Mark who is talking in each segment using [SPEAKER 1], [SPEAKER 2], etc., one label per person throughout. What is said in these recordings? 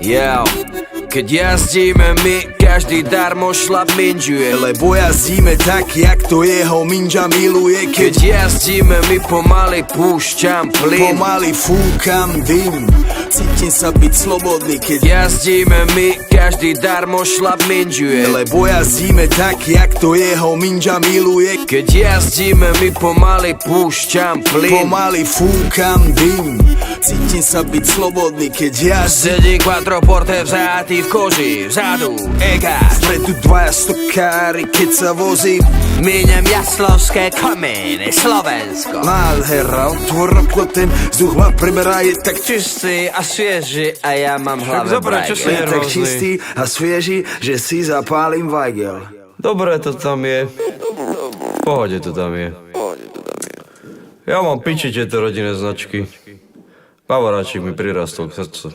[SPEAKER 1] Yo, keď jazdíme my, každý darmo šlap minžuje,
[SPEAKER 2] lebo jazdíme tak, jak to jeho minža miluje.
[SPEAKER 1] Keď jazdíme my, pomaly púšťam plyn,
[SPEAKER 2] pomaly fúkam dym, cítim sa byť slobodný. Keď
[SPEAKER 1] jazdíme my, každý darmo šlap minžuje,
[SPEAKER 2] lebo jazdíme tak, jak to jeho minža miluje.
[SPEAKER 1] Keď jazdíme my, pomaly púšťam plyn,
[SPEAKER 2] pomaly fúkam dym, cítim sa byť slobodný. Keď jazdím,
[SPEAKER 1] sedí quattroporte vzatý v koži, vzadu egáč,
[SPEAKER 2] vpredu dvaja stokári, keď sa vozím.
[SPEAKER 1] Míňam jaslovské kamene, Slovensko.
[SPEAKER 2] Nádhera, otvor okno, ten vzduch ma preberá. Je tak
[SPEAKER 1] Čistý a svieži a ja mám hlave
[SPEAKER 2] je tak čistý a svieži, že si zapálim vajgel.
[SPEAKER 3] Dobre to tam je. V pohode to tam je. Ja mám piči tieto rodinné značky. Bavoráčik mi prirastol k srdcu.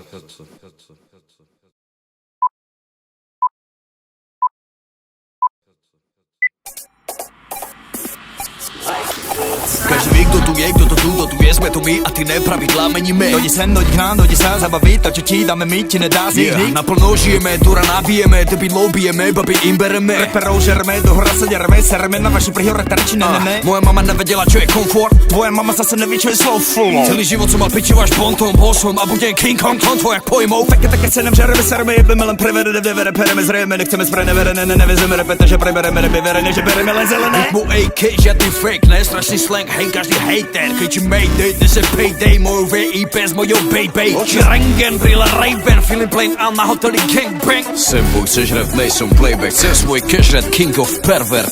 [SPEAKER 4] Každý ví, kdo tu je, kdo to tu je, jsme to my a ty nepravidla meníme.
[SPEAKER 5] Dojdi sem, dojdi k nám, dojdi sa zabaviť, to čo ti dáme my, ti nedá z nich.
[SPEAKER 4] Naplno žijeme, dura nabijeme, debilov bijeme, babi im bereme.
[SPEAKER 5] Reperov žereme, do hora sa dereme, sereme na vaši prihore terči, ne.
[SPEAKER 4] Moja mama nevedela, čo je komfort,
[SPEAKER 5] Tvoja mama zase neví, čo je slow flow.
[SPEAKER 4] celý život som mal pičiu až bontom, bol som a budem King Kong, konto jak pojmov.
[SPEAKER 5] Také se nem žereme, sereme, jebeme, len preverene, devere, pereme, zrejeme, nechceme spreneverené, nevezeme repete, že prebereme, nebeverene, že bereme len zelené.
[SPEAKER 4] Mu AK, žiadny fake, ne, strašný slang, hej, každý hater. Keď ti mayday, dnes je payday, moju VIP s mojou baby. Oči rengen, brýle Ray-Ban, feeling plain a na hoteli gangbang. Sembu, chceš rap, nejsom playback, chcem svoj cash rap, king of pervert.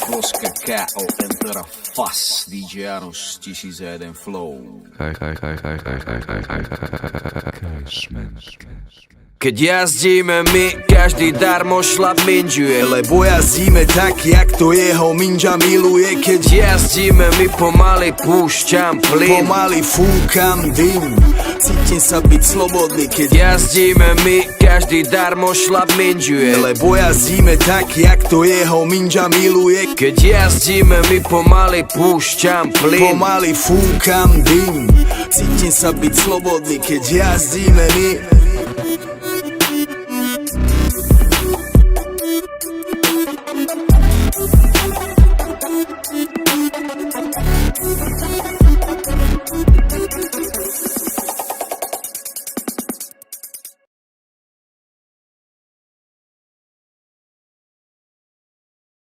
[SPEAKER 4] Floska K.O. Emperor Fuss, DJ Aros, 1001 flow.
[SPEAKER 1] Keď jazdíme my, každý darmo šlap minžuje,
[SPEAKER 2] lebo jazdíme tak, jak to jeho minža miluje.
[SPEAKER 1] Keď jazdíme my, pomaly púšťam plyn,
[SPEAKER 2] pomaly fúkam dym, cítim sa byť slobodný. Keď
[SPEAKER 1] jazdíme my, každý darmo šlap minžuje,
[SPEAKER 2] lebo jazdíme tak, jak to jeho minža miluje.
[SPEAKER 1] Keď jazdíme my, pomaly púšťam plyn,
[SPEAKER 2] pomaly fúkam dym, cítim sa byť slobodný. Keď jazdíme my.